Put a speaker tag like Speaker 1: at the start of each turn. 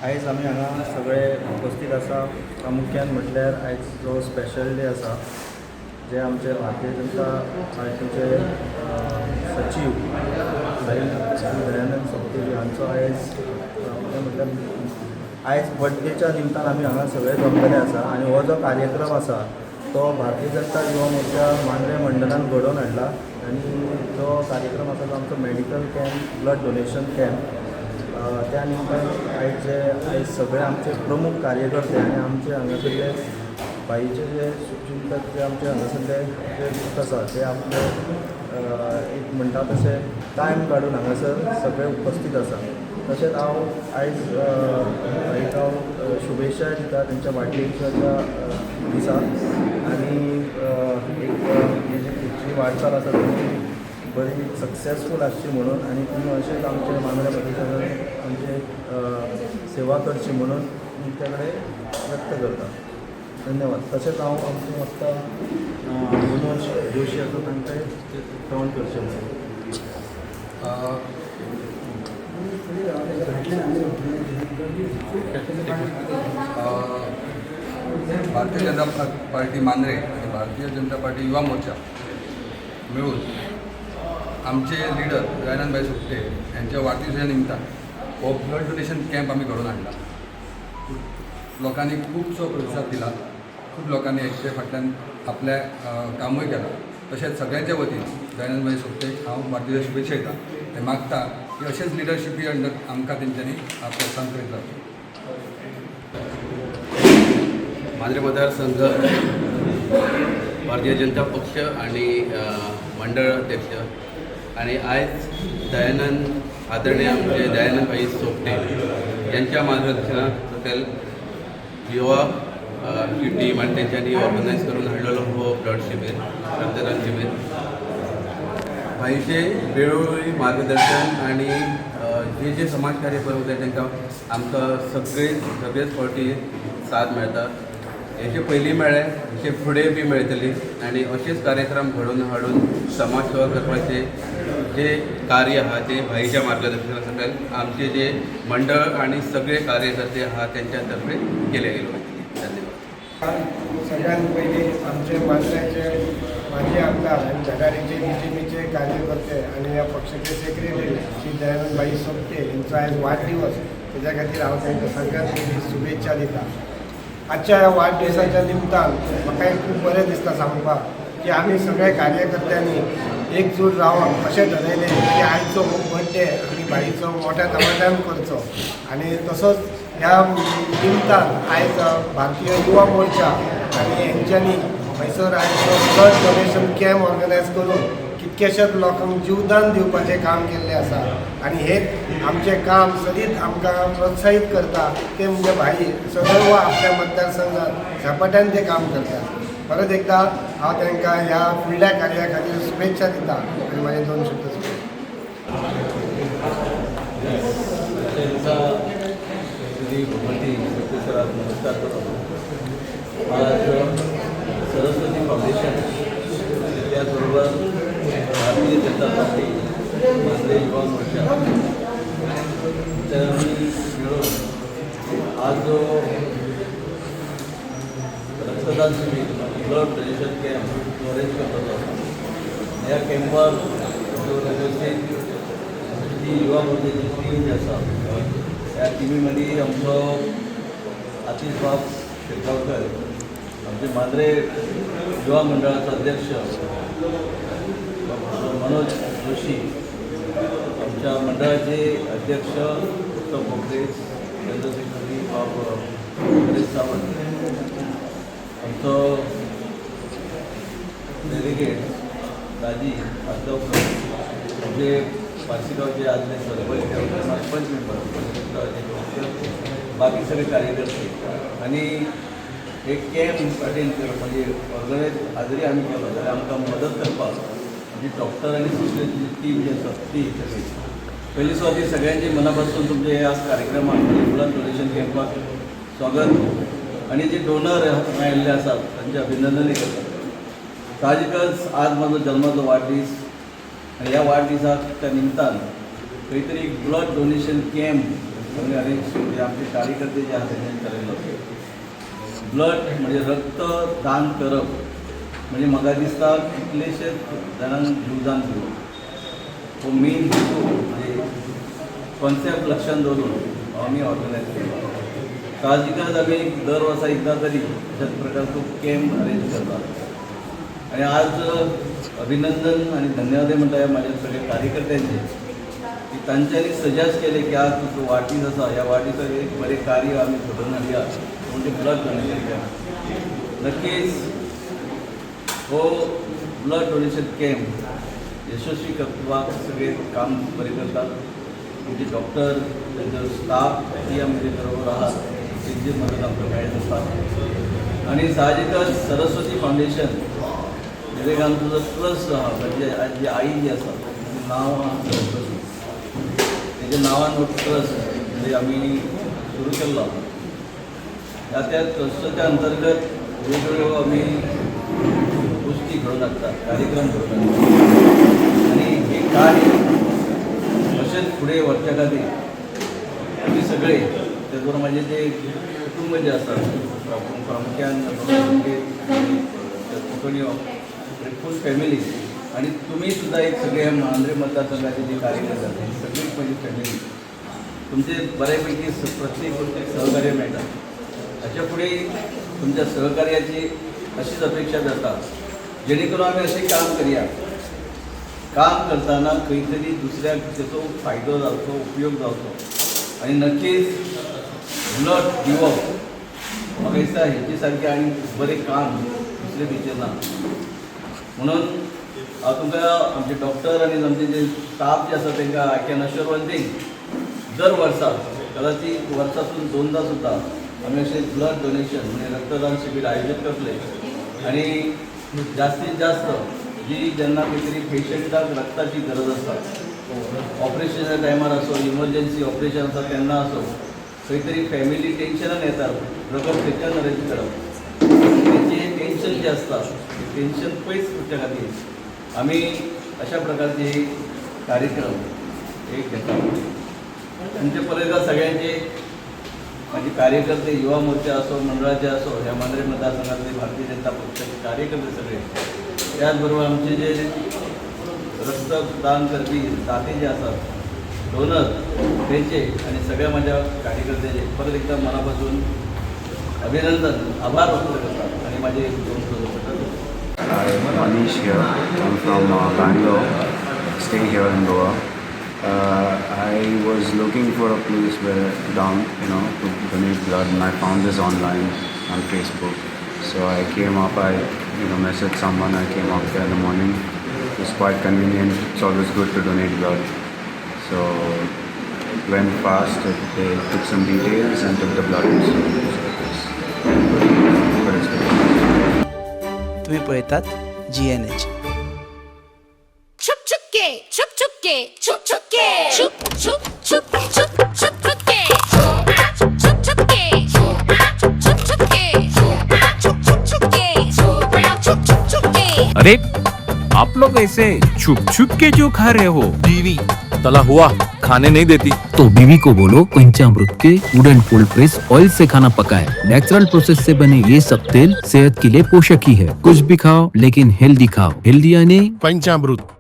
Speaker 1: आयज आमी हांगा सगळे उपस्थित आसा. प्रामुख्यान म्हटल्यार आयज जो स्पेशल डे आसा जे आमचे भारतीय जनता पार्टीचे सचिव दयानंद सोपटे हांचो आयज म्हटल्यार आयज बर्थडेच्या निमतान आमी हांगा सगळे जमलेले आसा. आनी हो जो कार्यक्रम आसा तो भारतीय जनता युवा मोर्चा मांद्रे मंडळान घडोवन हाडला. आनी जो कार्यक्रम आसा तो आमचो medical camp, blood donation camp. त्या निमतान आयज सगळे आमचे प्रमुख कार्यकर्ते आनी आमचे हांगासरले बाईचे जे शुभचिंतक जे आमचे हांगासरले जे लोक आसा ते आपले एक म्हणटा तशें टायम काडून हांगासर सगळे उपस्थित आसा. तशेंच हांव आयज हांव शुभेच्छा दिता तेंच्या वाडदिवसाच्या दिसा. आनी एक ही जी फुडची वाटचाल आसा ती बरी सक्सेसफूल आसची म्हणून आनी तुमी अशेंच आमचे मांद्रे प्रदेशांत आमचे सेवा करची म्हणून तुमचे कडेन व्यक्त करता. धन्यवाद. तशेंच हांव आमचे वक्ता मनोज जोशी आसा तांकांय उक्तावण करचें म्हणून.
Speaker 2: भारतीय जनता पार्टी मांद्रे आणि भारतीय जनता पार्टी युवा मोर्चा मिळून आमचे लीडर दयानंदभाई सोपटे यांच्या वाढदिवसाच्या निमित्तान हो ब्लड डोनेशन कॅम्प आम्ही घडोवन हाडला. लोकांनी खूबसो प्रतिसाद दिला. खूप लोकांनी हेचे फाटल्यान आपल्या कामूय केलां. तशेंच सगळ्यांच्या वतीन दयानंदभाई सोपटेक हांव वाडदिवसाच्या शुभेच्छा दिता. ते मागता की अशेंच लिडरशिपी अंडर आमकां तेंच्यांनी प्रोत्साहन करीत रावचें.
Speaker 3: मांद्रे मतदारसंघ भारतीय जनता पक्ष आणि मंडळ अध्यक्ष आणि आज आदरणीय आमचे दयानंदभाई सोपटे यांच्या मार्गदर्शनाखाल युवा ही टीम आणि त्यांच्यानी ऑर्गनायज करून हाडलेलो हो ब्लड शिबीर, रक्तदान शिबीर. भाईचे वेळोवेळी मार्गदर्शन आणि जे समाजकार्य करता तांकां आमकां सगळेच फावटी साथ मेळटा. हेचे पयलीं मेळ्ळे, हेचे फुडें बी मेळटली आनी अशेंच कार्यक्रम घडोवन हाडून समाज सेवा करपाचे जे कार्य आहा ते भाईच्या मार्गदर्शना सकयल आमचे जे मंडळ आणि सगळे कार्यकर्ते आहा त्यांच्या तर्फे केले गेले वयतले. धन्यवाद.
Speaker 4: सगळ्यात पयलीं आमचे मांद्रेचे माजी आमदार आनी झटारीचे BJPचे कार्यकर्ते आनी ह्या पक्षाचे सेक्रेटरी श्री दयानंदभाई सोपटे यांचो आयज वाडदिवस. तेज्या खातीर हांव तांकां सगळ्यांत पयलीं शुभेच्छा दिता. आजच्या ह्या वाडदिवसाच्या निमतान म्हाका खूब बरें दिसता सांगपाक की आमी सगळे कार्यकर्त्यांनी एकजूट रावन अशें ठरयलें की आयचो हो बर्थडे आनी भाईचो मोठ्या दमाटान करचो. आनी तसोच ह्या निमतान आयज भारतीय युवा मोर्चा आनी हेंच्यांनी थंयसर आयज ब्लड डोनेशन कॅम्प ऑर्गनायज करून कितकेशेच लोकांक जीवदान दिवपाचें काम केल्लें आसा. आनी हें आमचें काम सदींच आमकां प्रोत्साहीत करता ते म्हणजे भाई सदैव आपल्या मतदारसंघात झपाट्यान ते काम करतात. परत एकदा हांव तांकां ह्या फुडल्या कार्या खातीर शुभेच्छा दिता आनी म्हाजे 2 शब्द
Speaker 5: नमस्कार करतो. आज सरस्वती फाउंडेशन त्याचबरोबर भारतीय जनता पार्टी मांद्रे युवा मोर्चा मिळून आज जो रक्तदान शिबिर ब्लड डोनेशन कॅम्प जो अरेंज करतो ह्या कॅम्पार जो व्यवस्थित जी युवा मोर्चाची टीम जी आसा त्या टिमीमध्ये आमचो आतिश बाब शेटगांवकर, आमचे मांद्रे युवा मंडळाचो अध्यक्ष मनोज जोशी, आमच्या मंडळाचे अध्यक्ष उत्तम बोगरे, चंद्रशेखरी बाब हरीश सावंत, आमचो डेलिगेट दाजी आदवकर, म्हणजे पारशीगावचे आदले सरपंच मेंबर, बाकी सगळे कार्यकर्ते आणि एक कॅम्प अटेंड केलो म्हणजे ऑर्गनायज आजरी आम्ही केलो जाल्यार आमकां मदत करपाक आमची डॉक्टर आनी सिस्टरची टीम जी आसा ती सगळी. पयली सुवातेर सगळ्यांचे मनापासून तुमचे ह्या कार्यक्रमाक ब्लड डोनेशन कॅम्पाक स्वागत आणि जे डोनर आयिल्ले आसात तांचे अभिनंदनय करतात. साहजिकच आज माझो जल्माचो वाडदीस आणि ह्या वाडदिसाच्या निमतान खंय तरी ब्लड डोनेशन कॅम्प आम्ही अरेंज म्हणजे आमचे कार्यकर्ते जे आहेत त्यांनी करायला होते ब्लड म्हणजे रक्तदान करप म्हणजे म्हाका दिसता कितलेशेच जाणांक जीवदान दिवप तो मेन हेतू म्हणजे कॉन्सेप्ट लक्षात दवरून आम्ही ऑर्गनायज केलो साहजिकच आम्ही दर वर्सा एकदा तरी अशाच प्रकारचो कॅम्प अरेंज करतात आणि आज अभिनंदन आणि धन्यवाद म्हणटा माझ्या सगळ्या कार्यकर्त्यांचे की तांच्यांनी सजेस्ट केले की आज जो वाढदीस आसा ह्या वाढदिसाक एक बरें कार्य आमी घडोवन हाडया म्हणजे ब्लड डोनेशन कॅम्प नक्कीच हो ब्लड डोनेशन कॅम्प यशस्वी करपाक सगळे काम बरें करतात म्हणजे डॉक्टर त्यांचा स्टाफ ती आमचे बरोबर आहात त्यांची मदत आमकां मेळत आसता आणि साहजिकच सरस्वती फाउंडेशन म्हणजे आमचो जो ट्रस्ट आहा म्हणजे आज जी आई जी आसा तिचें नांव आहा सरस्वती तेच्या नांवान हो ट्रस्ट म्हणजे आमी सुरू केल्लो त्या ट्रस्टाच्या अंतर्गत वेगवेगळ्यो आमी गोष्टी घडोवन हाडटात कार्यक्रम घडोवन हाडटात आणि हे कार्य अशेंच फुडें व्हरच्या खातीर आमी सगळे तेच माझे जे कुटुंब जे आसात प्रामुख्यान कोंकणी फूल फॅमिली आणि तुम्ही सुद्धा एक सगळे मांद्रे मतदारसंघाचे जे कार्यकर्ते आहेत सगळीच माझी फॅमिली तुमचे बऱ्यापैकी प्रत्येक गोष्टीत सहकार्य मेळटा अशा फुडें तुमच्या सहकार्याची अशीच अपेक्षा जाता जेणे करून आमी अशें काम करया काम करताना खंय तरी दुसऱ्याक तेचो फायदो जावचो उपयोग जावचो आणि नक्कीच ब्लड दिवप म्हाका दिसता हेचे सारकें आनी बरें काम दुसरे खंयचें ना म्हणून हांव तुमकां आमचे डॉक्टर आनी आमचे जे स्टाफ जे आसा तांकां I can assure one thing दर वर्सा कदाचित वर्सातून 2दा सुद्दां आमी अशें ब्लड डोनेशन म्हणजे रक्तदान शिबीर आयोजीत करतले आणि जास्तीत जास्त जी जेन्ना खंय तरी पेशंटाक रक्ताची गरज आसता ऑपरेशनाच्या टायमार असो इमर्जन्सी ऑपरेशन आसा तेन्ना असो खंय तरी फॅमिली टेन्शनान येतात रगत खंयच्यान अरेंज करप तेचें टेन्शन जें आसता तें टेन्शन पयस करच्या खातीर आमी अशा प्रकारचे कार्यक्रम एक घेतात तुमचे पळयता सगळ्यांचे माझे कार्यकर्ते युवा मोर्चा असो मंडळाचे असो ह्या मांद्रे मतदारसंघातले भारतीय जनता पक्षाचे कार्यकर्ते सगळे त्याचबरोबर आमचे जे रक्तदान करपी दाते जे असतात डोनर त्यांचे आणि सगळ्या माझ्या कार्यकर्त्याचे परत एकदा मनापासून अभिनंदन आभार व्यक्त करतात आणि माझे 2 शब्द
Speaker 6: I'm Manish here. I'm from Bangalore, staying here in Goa. I was looking for a place where to donate blood, and I found this online on Facebook. So I came up, I messaged someone, I came up there in the morning. It's quite convenient, it's always good to donate blood. So went fast, they took some details and took the blood. So good experience.
Speaker 7: तुम्ही पळतात GNH.
Speaker 8: छुप छुपके छुप छुपके छुप छुपके छुप छुप छुप छुप छुप छुपके छुप छुपके छुप छुपके छुप छुपके छुप छुपके.
Speaker 9: अरे आप लोग ऐसे छुप छुप के जो खा रहे हो? बीवी तला हुआ खाने नहीं देती तो बीवी को बोलो पंचामृत के वुडन कोल्ड प्रेस ऑयल से खाना पकाए. नेचुरल प्रोसेस से बने ये सब तेल सेहत के लिए पोषक ही है. कुछ भी खाओ लेकिन हेल्दी खाओ. हेल्दी यानी
Speaker 10: पंचामृत.